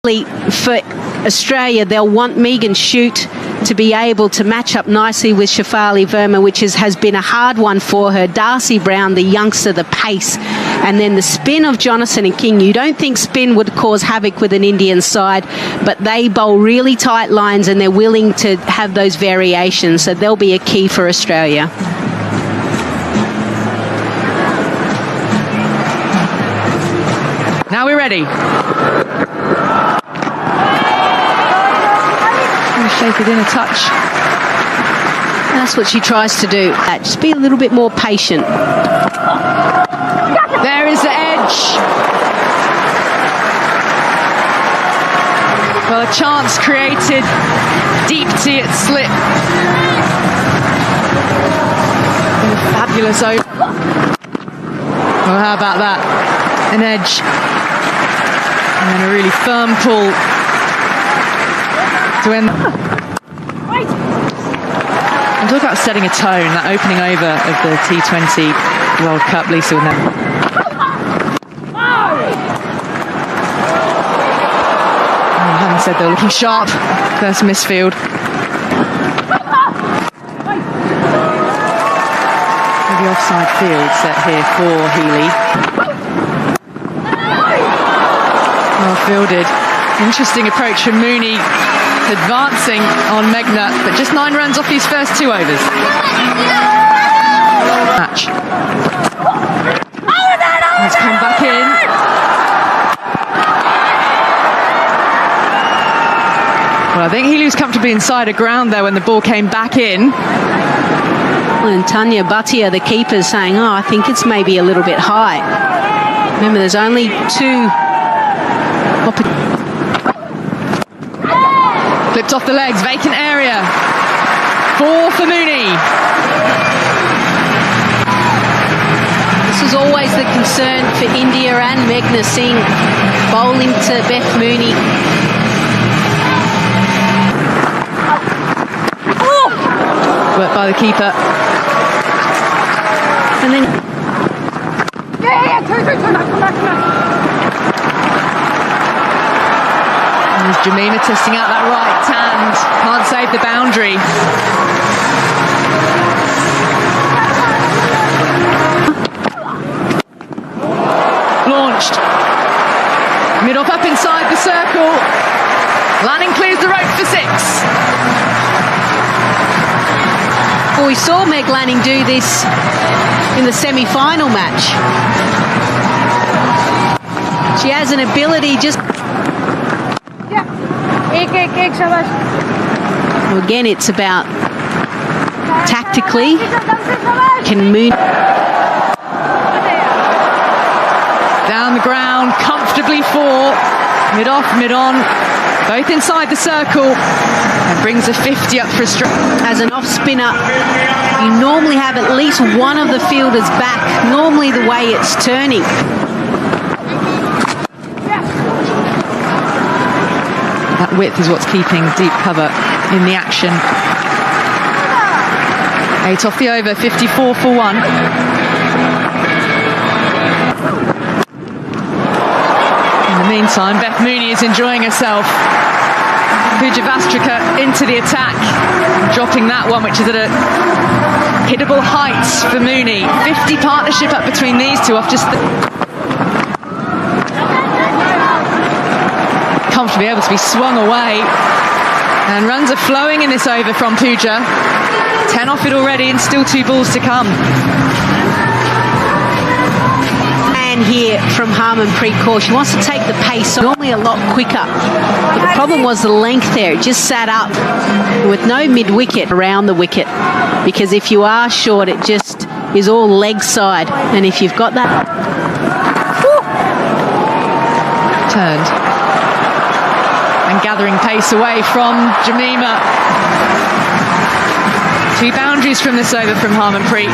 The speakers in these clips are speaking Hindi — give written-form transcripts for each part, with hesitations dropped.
For Australia, they'll want Megan Shute to be able to match up nicely with Shafali Verma, which has been a hard one for her. Darcy Brown, the youngster, the pace, and then the spin of Jonathan and King. You don't think spin would cause havoc with an Indian side, but they bowl really tight lines and they're willing to have those variations, so they'll be a key for Australia. Now we're ready. Shake it in a touch. That's what she tries to do. Just be a little bit more patient. There is the edge. Well, a chance created. Deep to its slip. And a fabulous over. Well, how about that? An edge. And then a really firm pull to end. And talk about setting a tone, that opening over of the T20 World Cup, Lisa would know. Having said they're looking sharp, first misfield. The offside field set here for Healy. Well fielded. Interesting approach from Mooney, advancing on Meghna, but just 9 runs off his first 2 overs. Match. Let's come back in. Well, I think Healy was comfortably inside a ground there when the ball came back in. And Tanya Bhatia, the keeper, saying, oh, I think it's maybe a little bit high. Remember, there's only 2 opportunities. Flipped off the legs, vacant area. 4 for Mooney. This was always the concern for India and Meghna Singh bowling to Beth Mooney. Worked by the keeper. And then there's Jamima testing out that right hand. Can't save the boundary. Launched. Mid-off up inside the circle. Lanning clears the rope for 6. Well, we saw Meg Lanning do this in the semi-final match. She has an ability just... Well, again, it's about tactically. Can Moon down the ground, comfortably 4. Mid-off, mid-on, both inside the circle. And brings a 50 up for a stroke. As an off-spinner, you normally have at least one of the fielders back, normally the way it's turning. That width is what's keeping deep cover in the action. 8 off the over, 54 for 1. In the meantime, Beth Mooney is enjoying herself. Pooja Vastrika into the attack, dropping that one, which is at a hittable height for Mooney. 50 partnership up between these two off just comfortably able to be swung away, and runs are flowing in this over from Pooja. 10 off it already and still 2 balls to come. And here from Harmanpreet Kaur, she wants to take the pace on, normally a lot quicker, but the problem was the length there. It just sat up with no mid-wicket around the wicket, because if you are short it just is all leg side, and if you've got that turned and gathering pace away from Jamima. 2 boundaries from this over from Harmanpreet.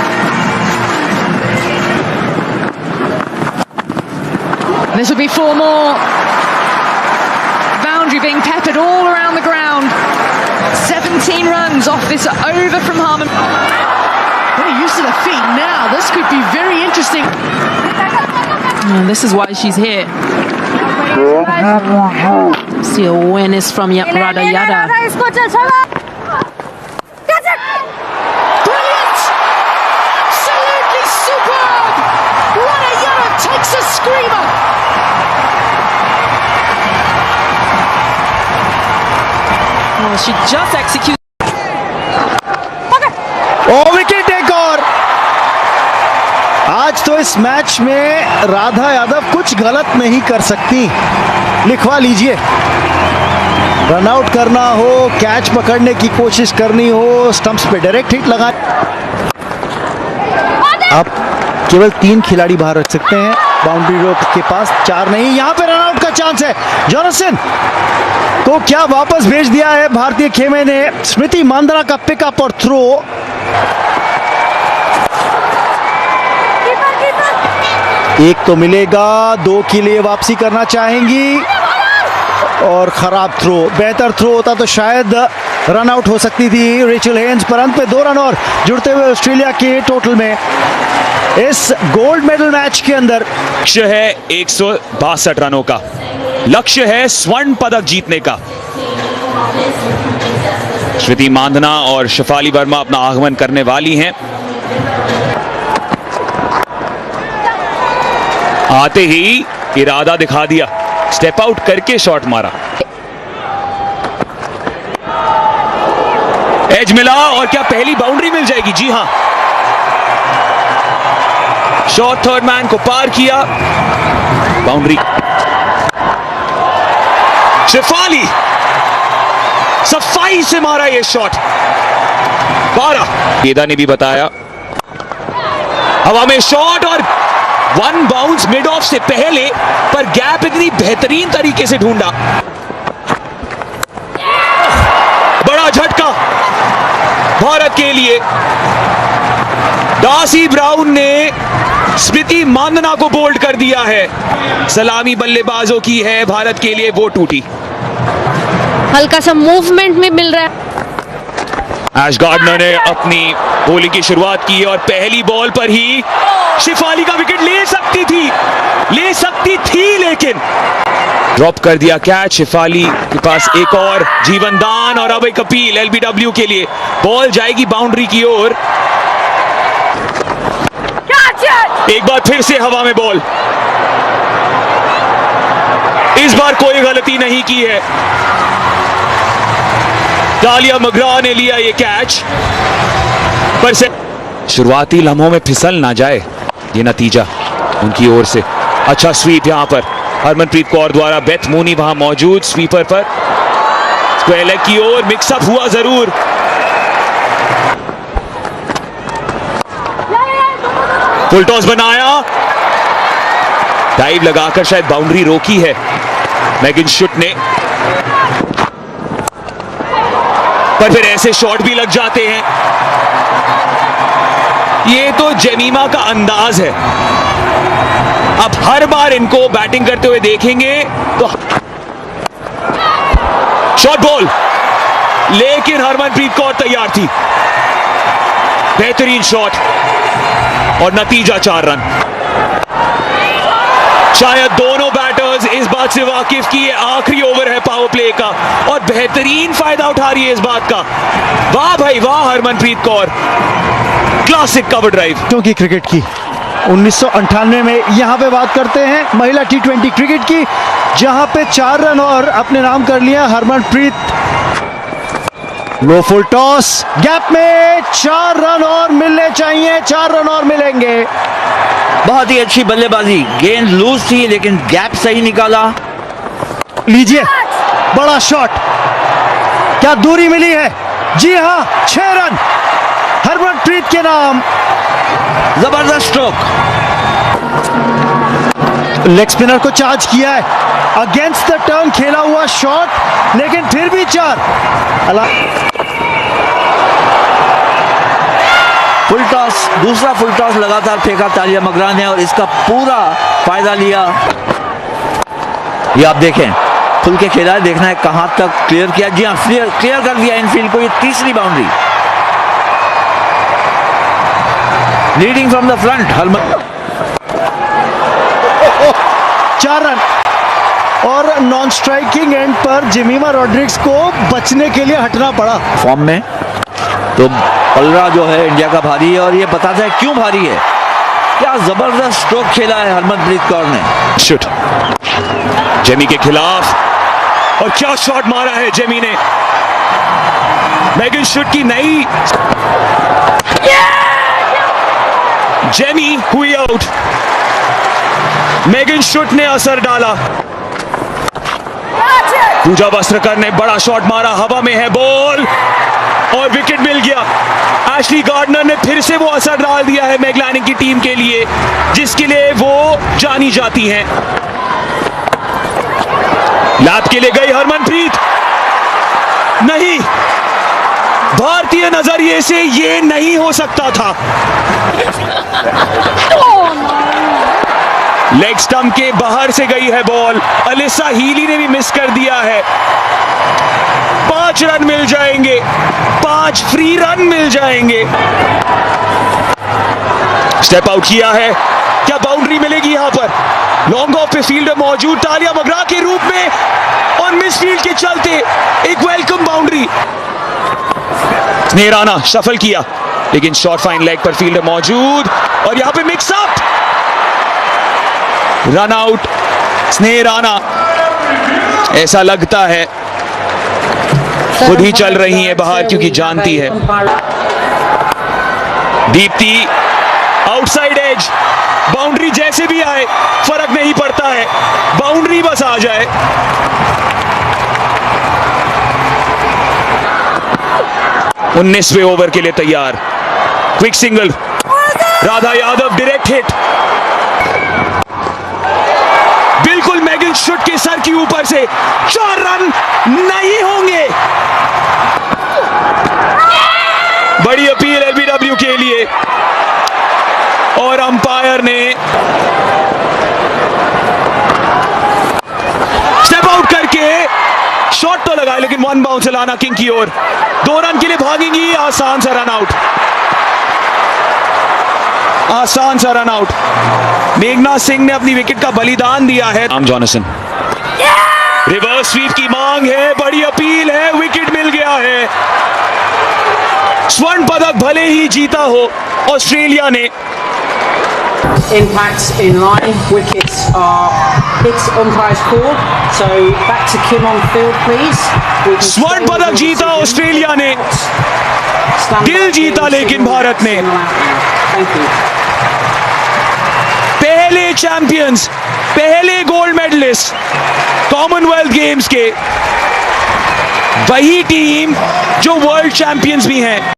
This will be 4 more. Boundary being peppered all around the ground. 17 runs off this over from Harman. Getting used to the feet now. This could be very interesting. And this is why she's here. See awareness from Rada Yada. Brilliant! Absolutely superb! Rada Yada takes a screamer. Oh, she just executed. और विकेट एक और। आज तो इस मैच में राधा यादव कुछ गलत नहीं कर सकती, लिखवा लीजिए। रन आउट करना हो, कैच पकड़ने की कोशिश करनी हो, स्टंप्स पे डायरेक्ट हिट लगा। आप केवल 3 खिलाड़ी बाहर रख सकते हैं बाउंड्री रोप के पास, 4 नहीं। यहां पे रन आउट का चांस है। जॉनसन को क्या वापस भेज दिया है भारतीय खेमे ने। स्मृति मांद्रा का पिकअप और थ्रो। एक तो मिलेगा, 2 के लिए वापसी करना चाहेंगी और खराब थ्रो। बेहतर थ्रो होता तो शायद रन आउट हो सकती थी रेचल हेन्स, पर अंत में 2 रन और जुड़ते हुए ऑस्ट्रेलिया के टोटल में इस गोल्ड मेडल मैच के अंदर। लक्ष्य है 162 रनों का, लक्ष्य है स्वर्ण पदक जीतने का। स्मृति मांधना और शेफाली वर्मा अपना आगमन करने वाली हैं। आते ही इरादा दिखा दिया, स्टेप आउट करके शॉट मारा, एज मिला और क्या पहली बाउंड्री मिल जाएगी? जी हां, शॉट थर्ड मैन को पार किया, बाउंड्री। शेफाली सफाई से मारा ये शॉट, 12। केदा ने भी बताया, हवा में शॉट और 1 बाउंस मिड ऑफ से पहले, पर गैप इतनी बेहतरीन तरीके से ढूंढा। बड़ा झटका भारत के लिए। डार्सी ब्राउन ने स्मृति मांधना को बोल्ड कर दिया है। सलामी बल्लेबाजों की है भारत के लिए, वो टूटी। हल्का सा मूवमेंट में मिल रहा है। एश गार्डनर ने अपनी बॉलिंग की शुरुआत की और पहली बॉल पर ही शेफाली का विकेट ले सकती थी, लेकिन ड्रॉप कर दिया कैच। शेफाली के पास एक और जीवन दान और अब एक अपील एलबीडब्ल्यू के लिए। बॉल जाएगी बाउंड्री की ओर। एक बार फिर से हवा में बॉल, इस बार कोई गलती नहीं की है। डालिया मगरा ने लिया ये कैच, पर से शुरुआती लम्हों में फिसल ना जाए ये नतीजा उनकी ओर से। अच्छा स्वीप यहां पर हरमनप्रीत कौर द्वारा, बेथ मूनी वहां मौजूद स्वीपर पर, स्क्वायर लेग की ओर मिक्सअप हुआ जरूर। फुल टॉस बनाया, डाइव लगाकर शायद बाउंड्री रोकी है मैगिन शुट ने, पर फिर ऐसे शॉट भी लग जाते हैं। ये तो जेमीमा का अंदाज है। अब हर बार इनको बैटिंग करते हुए देखेंगे तो शॉट बॉल, लेकिन हरमनप्रीत कौर तैयार थी। बेहतरीन शॉट और नतीजा 4 रन। शायद दोनों बैटर्स इस बात से वाकिफ की ये आखिरी ओवर है पावर प्ले का और बेहतरीन फायदा उठा रही है इस बात का। वाह भाई वाह Harmanpreet Kaur, classic cover drive. क्योंकि क्रिकेट की 1998 में यहां पे बात करते हैं महिला T20 क्रिकेट की, जहां पे 4 रन और अपने नाम कर लिया हरमनप्रीत। लो फुल टॉस, गैप में 4 रन और मिलने चाहिए, 4 रन और मिलेंगे। बहुत ही अच्छी बल्लेबाजी, गेंद लूज थी लेकिन गैप सही निकाला। लीजिए बड़ा शॉट, क्या दूरी मिली है? जी हां, 6 रन हरमनप्रीत के नाम। जबरदस्त स्ट्रोक, लेग स्पिनर को चार्ज किया है, अगेंस्ट द टर्न खेला हुआ शॉट, लेकिन फिर भी 4। फुल टॉस, दूसरा फुल टॉस लगातार फेंका तालिया मगरा ने और इसका पूरा फायदा लिया। ये आप देखें, खुल के खेला है, देखना है कहां तक क्लियर किया। जी हाँ, क्लियर कर दिया इनफील्ड को। ये तीसरी boundary, leading from the front. 4 run और नॉन स्ट्राइकिंग एंड पर जेमिमा रॉड्रिग्स को बचने के लिए हटना पड़ा। फॉर्म में तो पलरा जो है इंडिया का भारी है और ये बताता है क्यों भारी है। क्या जबरदस्त स्ट्रोक खेला है हरमनप्रीत कौर ने। शॉट जेमी के खिलाफ और क्या शॉट मारा है जेमी ने। मैगन शूट की नई जेमी हुई आउट। मैगन शूट ने असर डाला। पूजा वस्त्रकर ने बड़ा शॉट मारा, हवा में है बॉल और विकेट मिल गया। एशली गार्डनर ने फिर से वो असर डाल दिया है मैगलैनिंग की टीम के लिए, जिसके लिए वो जानी जाती हैं। लैप के लिए गई हरमनप्रीत, नहीं, भारतीय नजरिए से ये नहीं हो सकता था। लेग स्टंप के बाहर से गई है बॉल। अलिसा हीली ने भी मिस कर दिया है। 5 रन मिल जाएंगे, 5 फ्री रन मिल जाएंगे। स्टेप आउट किया है, क्या बाउंड्री मिलेगी यहां पर? लॉन्ग ऑफ पे फील्डर मौजूद, तालिया मगरा के रूप में और मिस फील्ड के चलते एक वेलकम बाउंड्री। स्नेह राणा शफल किया, लेकिन शॉर्ट फाइन लेग पर फील्डर मौजूद और यहां पे मिक्स अप, रन आउट। स्नेह राणा ऐसा लगता है खुद ही चल रही है बाहर, क्योंकि जानती है दीप्ति आउटसाइड एज। बाउंड्री जैसे भी आए फर्क नहीं पड़ता है, बाउंड्री बस आ जाए। उन्नीसवें ओवर के लिए तैयार। Quick single, Radha Yadav direct hit, बिल्कुल मैगन शूट के सर के ऊपर से। 4 रन नहीं होंगे। बड़ी अपील एलबीडब्ल्यू के लिए और अंपायर ने स्टेप आउट करके शॉट तो लगाया, लेकिन 1 बाउंस लाना किंग की ओर। 2 रन के लिए भागेंगी, आसान सा रन आउट, आसान सा रन आउट। मेघनाथ सिंह ने अपनी विकेट का बलिदान दिया है। आम जॉनसन, रिवर्स स्वीप की मांग है, बड़ी अपील है, विकेट मिल गया है। स्वर्ण पदक भले ही जीता हो ऑस्ट्रेलिया ने। Impacts in line, wickets are hits, umpires call. So back to Kim on field, please. स्वर्ण पदक जीता ऑस्ट्रेलिया ने, दिल जीता लेकिन भारत ने। पहले चैंपियंस, पहले गोल्ड मेडलिस्ट कॉमनवेल्थ गेम्स के, वही टीम जो वर्ल्ड चैंपियंस भी हैं।